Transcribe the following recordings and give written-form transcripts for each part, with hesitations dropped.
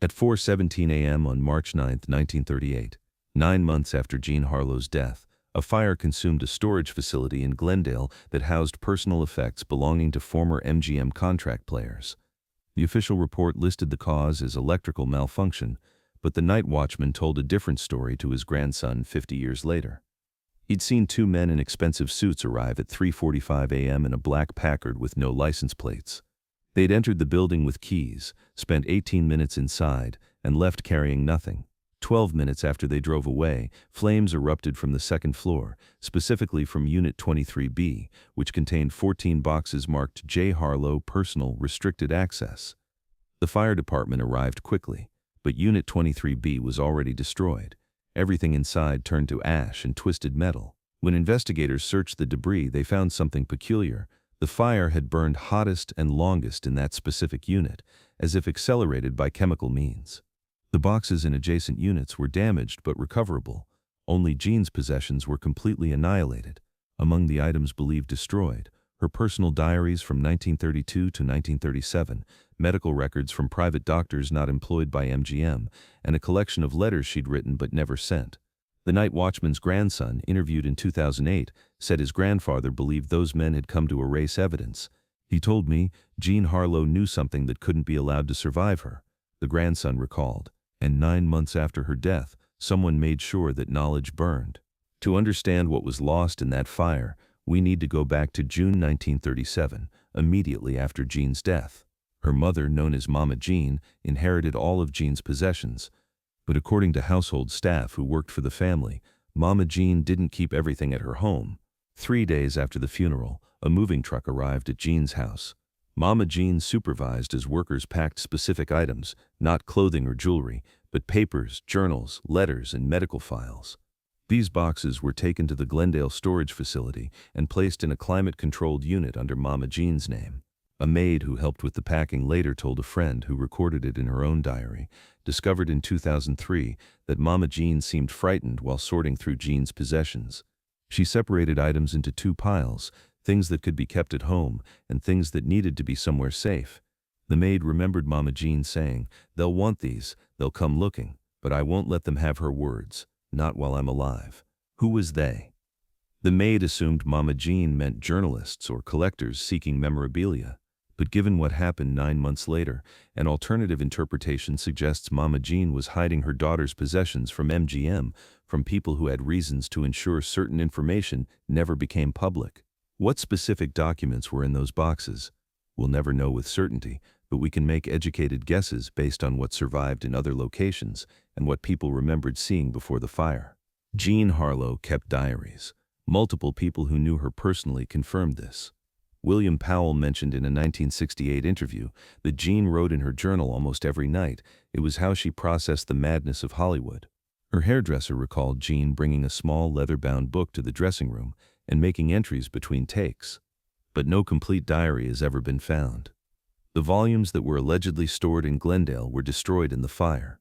At 4:17 a.m. on March 9, 1938, 9 months after Jean Harlow's death, a fire consumed a storage facility in Glendale that housed personal effects belonging to former MGM contract players. The official report listed the cause as electrical malfunction, but the night watchman told a different story to his grandson 50 years later. He'd seen two men in expensive suits arrive at 3:45 a.m. in a black Packard with no license plates. They'd entered the building with keys, spent 18 minutes inside, and left carrying nothing. 12 minutes after they drove away, flames erupted from the second floor, specifically from Unit 23B, which contained 14 boxes marked J. Harlow Personal Restricted Access. The fire department arrived quickly, but Unit 23B was already destroyed. Everything inside turned to ash and twisted metal. When investigators searched the debris, they found something peculiar. The fire had burned hottest and longest in that specific unit, as if accelerated by chemical means. The boxes in adjacent units were damaged but recoverable. Only Jean's possessions were completely annihilated. Among the items believed destroyed, her personal diaries from 1932 to 1937, medical records from private doctors not employed by MGM, and a collection of letters she'd written but never sent. The night watchman's grandson, interviewed in 2008, said his grandfather believed those men had come to erase evidence. He told me Jean Harlow knew something that couldn't be allowed to survive her, the grandson recalled. And 9 months after her death, someone made sure that knowledge burned. To understand what was lost in that fire, we need to go back to June 1937, immediately after Jean's death. Her mother, known as Mama Jean, inherited all of Jean's possessions. But according to household staff who worked for the family, Mama Jean didn't keep everything at her home. 3 days after the funeral, a moving truck arrived at Jean's house. Mama Jean supervised as workers packed specific items, not clothing or jewelry, but papers, journals, letters, and medical files. These boxes were taken to the Glendale storage facility and placed in a climate-controlled unit under Mama Jean's name. A maid who helped with the packing later told a friend who recorded it in her own diary, discovered in 2003, that Mama Jean seemed frightened while sorting through Jean's possessions. She separated items into two piles, things that could be kept at home and things that needed to be somewhere safe. The maid remembered Mama Jean saying, "They'll want these, they'll come looking, but I won't let them have her words, not while I'm alive." Who was they? The maid assumed Mama Jean meant journalists or collectors seeking memorabilia. But given what happened 9 months later, an alternative interpretation suggests Mama Jean was hiding her daughter's possessions from MGM, from people who had reasons to ensure certain information never became public. What specific documents were in those boxes? We'll never know with certainty, but we can make educated guesses based on what survived in other locations and what people remembered seeing before the fire. Jean Harlow kept diaries. Multiple people who knew her personally confirmed this. William Powell mentioned in a 1968 interview that Jean wrote in her journal almost every night. It was how she processed the madness of Hollywood. Her hairdresser recalled Jean bringing a small leather-bound book to the dressing room and making entries between takes. But no complete diary has ever been found. The volumes that were allegedly stored in Glendale were destroyed in the fire.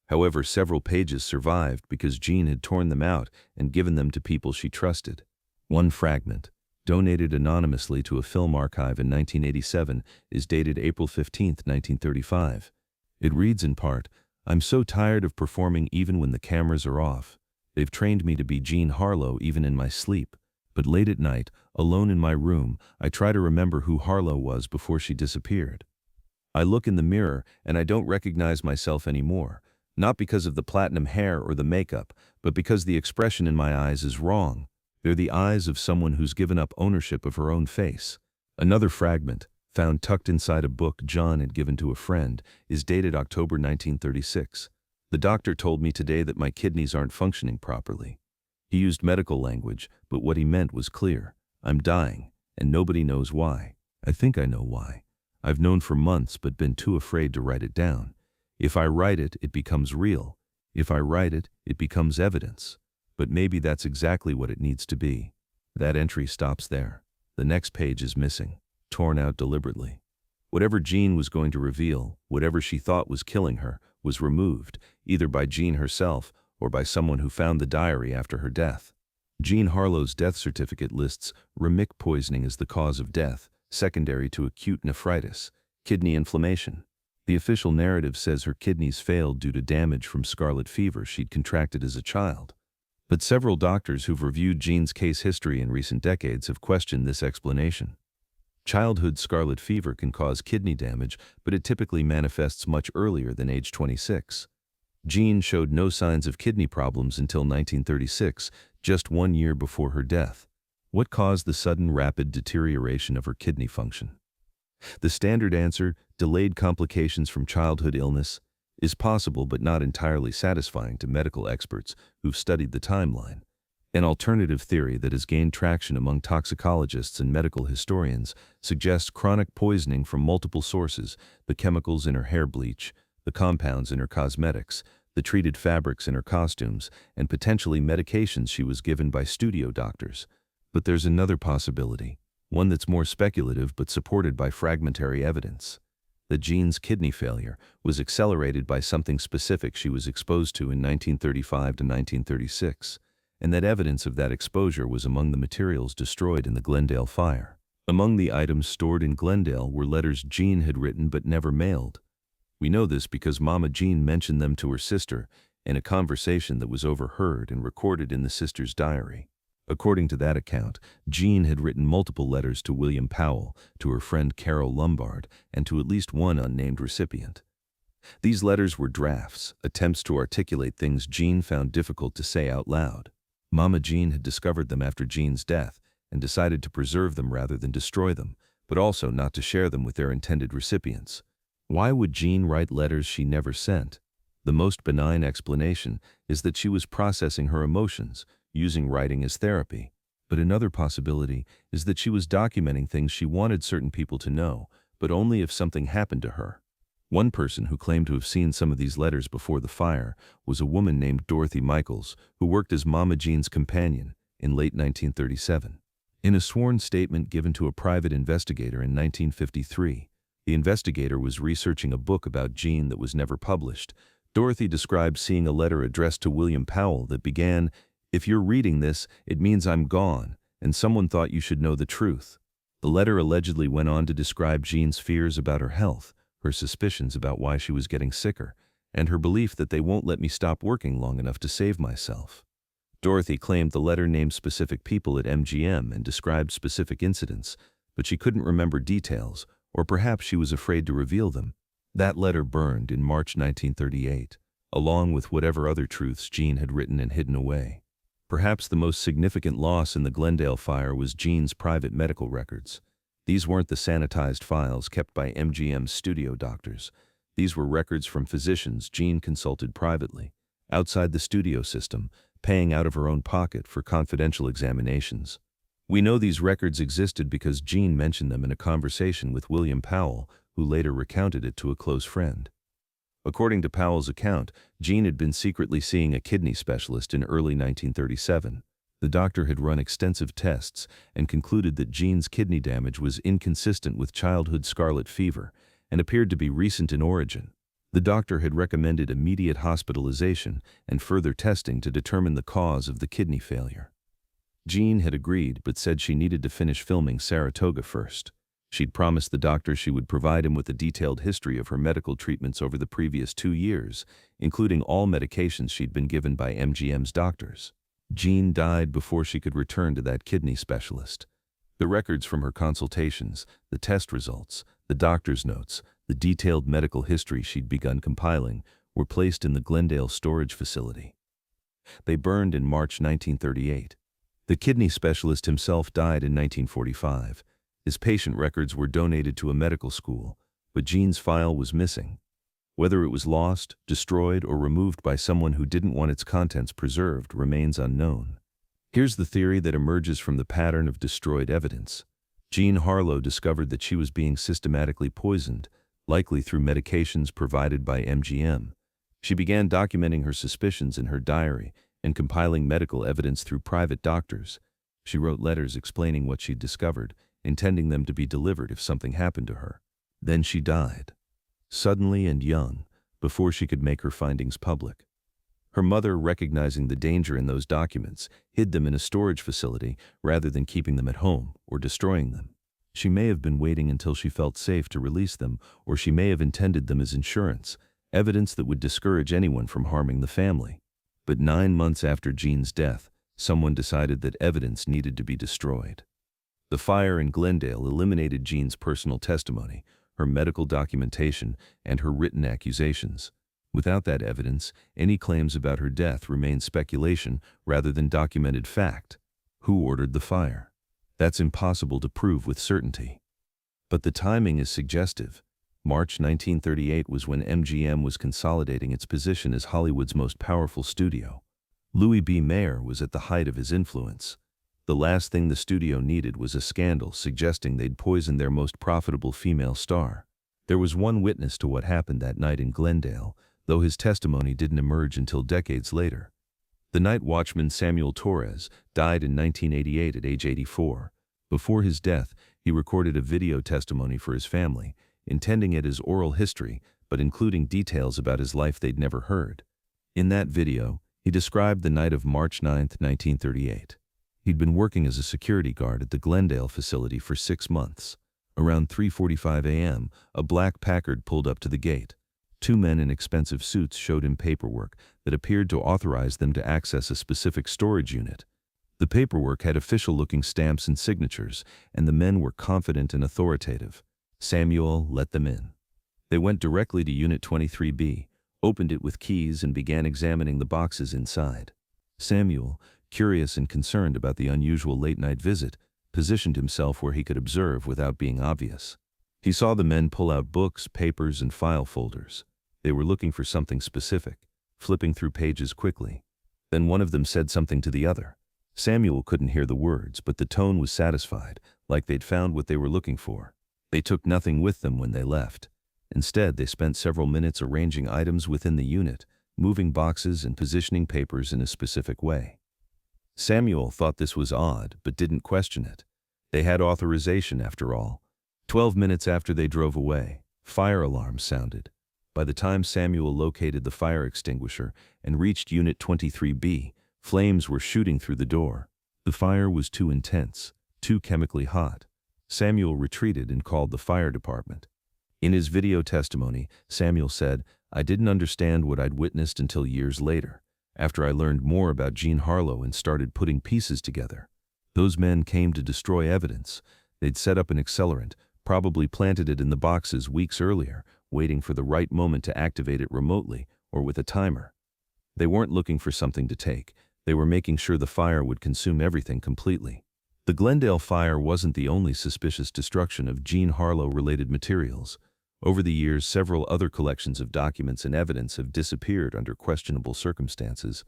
However, several pages survived because Jean had torn them out and given them to people she trusted. One fragment, donated anonymously to a film archive in 1987, is dated April 15, 1935. It reads in part, "I'm so tired of performing even when the cameras are off. They've trained me to be Jean Harlow even in my sleep. But late at night, alone in my room, I try to remember who Harlow was before she disappeared. I look in the mirror and I don't recognize myself anymore, not because of the platinum hair or the makeup, but because the expression in my eyes is wrong. They're the eyes of someone who's given up ownership of her own face." Another fragment, found tucked inside a book John had given to a friend, is dated October 1936. "The doctor told me today that my kidneys aren't functioning properly." He used medical language, but what he meant was clear. "I'm dying, and nobody knows why. I think I know why. I've known for months but been too afraid to write it down. If I write it, it becomes real. If I write it, it becomes evidence. But maybe that's exactly what it needs to be." That entry stops there. The next page is missing, torn out deliberately. Whatever Jean was going to reveal, whatever she thought was killing her, was removed, either by Jean herself or by someone who found the diary after her death. Jean Harlow's death certificate lists remic poisoning as the cause of death, secondary to acute nephritis, kidney inflammation. The official narrative says her kidneys failed due to damage from scarlet fever she'd contracted as a child. But several doctors who've reviewed Jean's case history in recent decades have questioned this explanation. Childhood scarlet fever can cause kidney damage, but it typically manifests much earlier than age 26. Jean showed no signs of kidney problems until 1936, just 1 year before her death. What caused the sudden rapid deterioration of her kidney function? The standard answer, delayed complications from childhood illness, is possible but not entirely satisfying to medical experts who've studied the timeline. An alternative theory that has gained traction among toxicologists and medical historians suggests chronic poisoning from multiple sources: the chemicals in her hair bleach, the compounds in her cosmetics, the treated fabrics in her costumes, and potentially medications she was given by studio doctors. But there's another possibility, one that's more speculative but supported by fragmentary evidence. That Jean's kidney failure was accelerated by something specific she was exposed to in 1935 to 1936, and that evidence of that exposure was among the materials destroyed in the Glendale fire. Among the items stored in Glendale were letters Jean had written but never mailed. We know this because Mama Jean mentioned them to her sister in a conversation that was overheard and recorded in the sister's diary. According to that account, Jean had written multiple letters to William Powell, to her friend Carol Lombard, and to at least one unnamed recipient. These letters were drafts, attempts to articulate things Jean found difficult to say out loud. Mama Jean had discovered them after Jean's death and decided to preserve them rather than destroy them, but also not to share them with their intended recipients. Why would Jean write letters she never sent? The most benign explanation is that she was processing her emotions, using writing as therapy. But another possibility is that she was documenting things she wanted certain people to know, but only if something happened to her. One person who claimed to have seen some of these letters before the fire was a woman named Dorothy Michaels, who worked as Mama Jean's companion in late 1937. In a sworn statement given to a private investigator in 1953, the investigator was researching a book about Jean that was never published. Dorothy described seeing a letter addressed to William Powell that began, "If you're reading this, it means I'm gone, and someone thought you should know the truth." The letter allegedly went on to describe Jean's fears about her health, her suspicions about why she was getting sicker, and her belief that they won't let me stop working long enough to save myself. Dorothy claimed the letter named specific people at MGM and described specific incidents, but she couldn't remember details, or perhaps she was afraid to reveal them. That letter burned in March 1938, along with whatever other truths Jean had written and hidden away. Perhaps the most significant loss in the Glendale fire was Jean's private medical records. These weren't the sanitized files kept by MGM's studio doctors. These were records from physicians Jean consulted privately, outside the studio system, paying out of her own pocket for confidential examinations. We know these records existed because Jean mentioned them in a conversation with William Powell, who later recounted it to a close friend. According to Powell's account, Jean had been secretly seeing a kidney specialist in early 1937. The doctor had run extensive tests and concluded that Jean's kidney damage was inconsistent with childhood scarlet fever and appeared to be recent in origin. The doctor had recommended immediate hospitalization and further testing to determine the cause of the kidney failure. Jean had agreed but said she needed to finish filming Saratoga first. She'd promised the doctor she would provide him with a detailed history of her medical treatments over the previous 2 years, including all medications she'd been given by MGM's doctors. Jean died before she could return to that kidney specialist. The records from her consultations, the test results, the doctor's notes, the detailed medical history she'd begun compiling were placed in the Glendale storage facility. They burned in March 1938. The kidney specialist himself died in 1945. His patient records were donated to a medical school, but Jean's file was missing. Whether it was lost, destroyed, or removed by someone who didn't want its contents preserved remains unknown. Here's the theory that emerges from the pattern of destroyed evidence. Jean Harlow discovered that she was being systematically poisoned, likely through medications provided by MGM. She began documenting her suspicions in her diary and compiling medical evidence through private doctors. She wrote letters explaining what she'd discovered, intending them to be delivered if something happened to her. Then she died, suddenly and young, before she could make her findings public. Her mother, recognizing the danger in those documents, hid them in a storage facility rather than keeping them at home or destroying them. She may have been waiting until she felt safe to release them, or she may have intended them as insurance, evidence that would discourage anyone from harming the family. But 9 months after Jean's death, someone decided that evidence needed to be destroyed. The fire in Glendale eliminated Jean's personal testimony, her medical documentation, and her written accusations. Without that evidence, any claims about her death remain speculation rather than documented fact. Who ordered the fire? That's impossible to prove with certainty. But the timing is suggestive. March 1938 was when MGM was consolidating its position as Hollywood's most powerful studio. Louis B. Mayer was at the height of his influence. The last thing the studio needed was a scandal suggesting they'd poisoned their most profitable female star. There was one witness to what happened that night in Glendale, though his testimony didn't emerge until decades later. The night watchman Samuel Torres died in 1988 at age 84. Before his death, he recorded a video testimony for his family, intending it as oral history, but including details about his life they'd never heard. In that video, he described the night of March 9, 1938. He'd been working as a security guard at the Glendale facility for 6 months. Around 3:45 a.m., a black Packard pulled up to the gate. 2 men in expensive suits showed him paperwork that appeared to authorize them to access a specific storage unit. The paperwork had official-looking stamps and signatures, and the men were confident and authoritative. Samuel let them in. They went directly to Unit 23B, opened it with keys, and began examining the boxes inside. Samuel, curious and concerned about the unusual late-night visit, positioned himself where he could observe without being obvious. He saw the men pull out books, papers, and file folders. They were looking for something specific, flipping through pages quickly. Then one of them said something to the other. Samuel couldn't hear the words, but the tone was satisfied, like they'd found what they were looking for. They took nothing with them when they left. Instead, they spent several minutes arranging items within the unit, moving boxes and positioning papers in a specific way. Samuel thought this was odd, but didn't question it. They had authorization, after all. 12 minutes after they drove away, fire alarms sounded. By the time Samuel located the fire extinguisher and reached Unit 23B, flames were shooting through the door. The fire was too intense, too chemically hot. Samuel retreated and called the fire department. In his video testimony, Samuel said, "I didn't understand what I'd witnessed until years later, after I learned more about Jean Harlow and started putting pieces together. Those men came to destroy evidence. They'd set up an accelerant, probably planted it in the boxes weeks earlier, waiting for the right moment to activate it remotely or with a timer. They weren't looking for something to take. They were making sure the fire would consume everything completely." The Glendale fire wasn't the only suspicious destruction of Jean Harlow-related materials. Over the years, several other collections of documents and evidence have disappeared under questionable circumstances.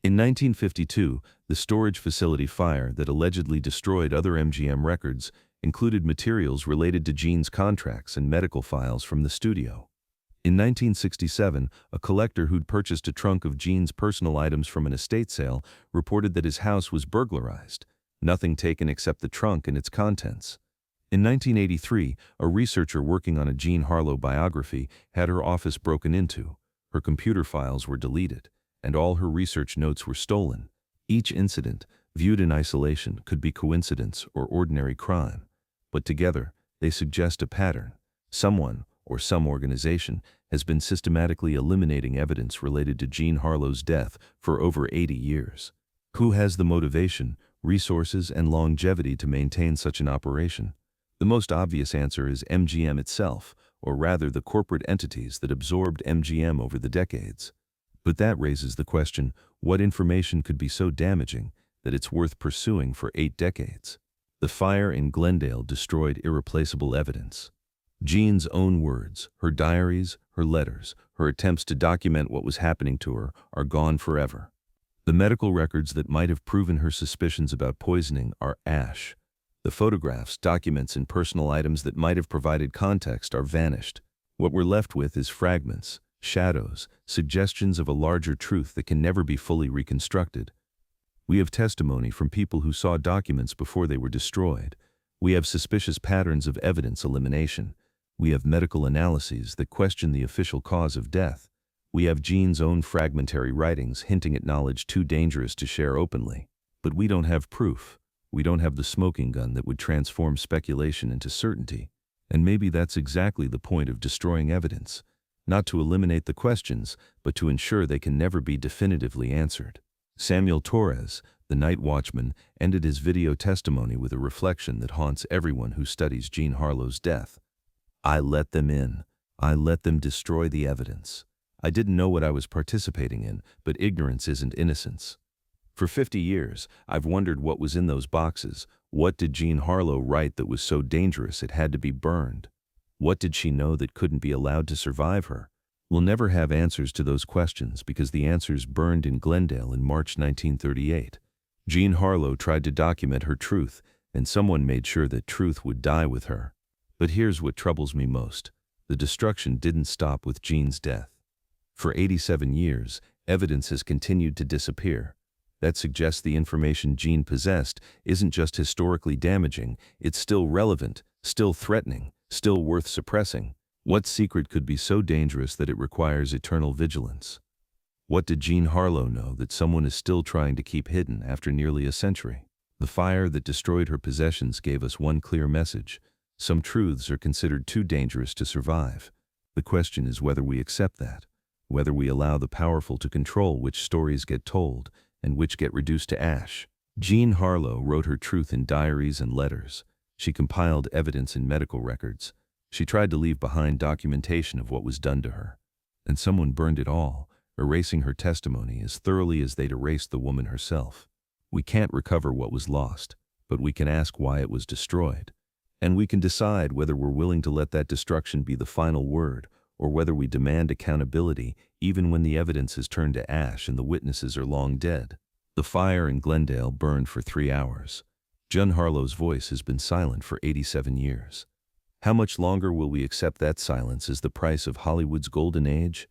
In 1952, the storage facility fire that allegedly destroyed other MGM records included materials related to Jean's contracts and medical files from the studio. In 1967, a collector who'd purchased a trunk of Jean's personal items from an estate sale reported that his house was burglarized, nothing taken except the trunk and its contents. In 1983, a researcher working on a Jean Harlow biography had her office broken into. Her computer files were deleted, and all her research notes were stolen. Each incident, viewed in isolation, could be coincidence or ordinary crime. But together, they suggest a pattern. Someone, or some organization, has been systematically eliminating evidence related to Jean Harlow's death for over 80 years. Who has the motivation, resources, and longevity to maintain such an operation? The most obvious answer is MGM itself, or rather the corporate entities that absorbed MGM over the decades. But that raises the question, what information could be so damaging that it's worth pursuing for 8 decades? The fire in Glendale destroyed irreplaceable evidence. Jean's own words, her diaries, her letters, her attempts to document what was happening to her are gone forever. The medical records that might have proven her suspicions about poisoning are ash. The photographs, documents, and personal items that might have provided context are vanished. What we're left with is fragments, shadows, suggestions of a larger truth that can never be fully reconstructed. We have testimony from people who saw documents before they were destroyed. We have suspicious patterns of evidence elimination. We have medical analyses that question the official cause of death. We have Jean's own fragmentary writings hinting at knowledge too dangerous to share openly. But we don't have proof. We don't have the smoking gun that would transform speculation into certainty. And maybe that's exactly the point of destroying evidence. Not to eliminate the questions, but to ensure they can never be definitively answered. Samuel Torres, the night watchman, ended his video testimony with a reflection that haunts everyone who studies Jean Harlow's death. "I let them in. I let them destroy the evidence. I didn't know what I was participating in, but ignorance isn't innocence. For 50 years, I've wondered what was in those boxes. What did Jean Harlow write that was so dangerous it had to be burned? What did she know that couldn't be allowed to survive her? We'll never have answers to those questions because the answers burned in Glendale in March 1938. Jean Harlow tried to document her truth, and someone made sure that truth would die with her. But here's what troubles me most. The destruction didn't stop with Jean's death. For 87 years, evidence has continued to disappear. That suggests the information Jean possessed isn't just historically damaging, it's still relevant, still threatening, still worth suppressing. What secret could be so dangerous that it requires eternal vigilance? What did Jean Harlow know that someone is still trying to keep hidden after nearly a century? The fire that destroyed her possessions gave us one clear message. Some truths are considered too dangerous to survive. The question is whether we accept that, whether we allow the powerful to control which stories get told and which get reduced to ash. Jean Harlow wrote her truth in diaries and letters. She compiled evidence in medical records. She tried to leave behind documentation of what was done to her. And someone burned it all, erasing her testimony as thoroughly as they'd erased the woman herself. We can't recover what was lost, but we can ask why it was destroyed. And we can decide whether we're willing to let that destruction be the final word, or whether we demand accountability even when the evidence has turned to ash and the witnesses are long dead. The fire in Glendale burned for 3 hours. Jean Harlow's voice has been silent for 87 years. How much longer will we accept that silence as the price of Hollywood's golden age?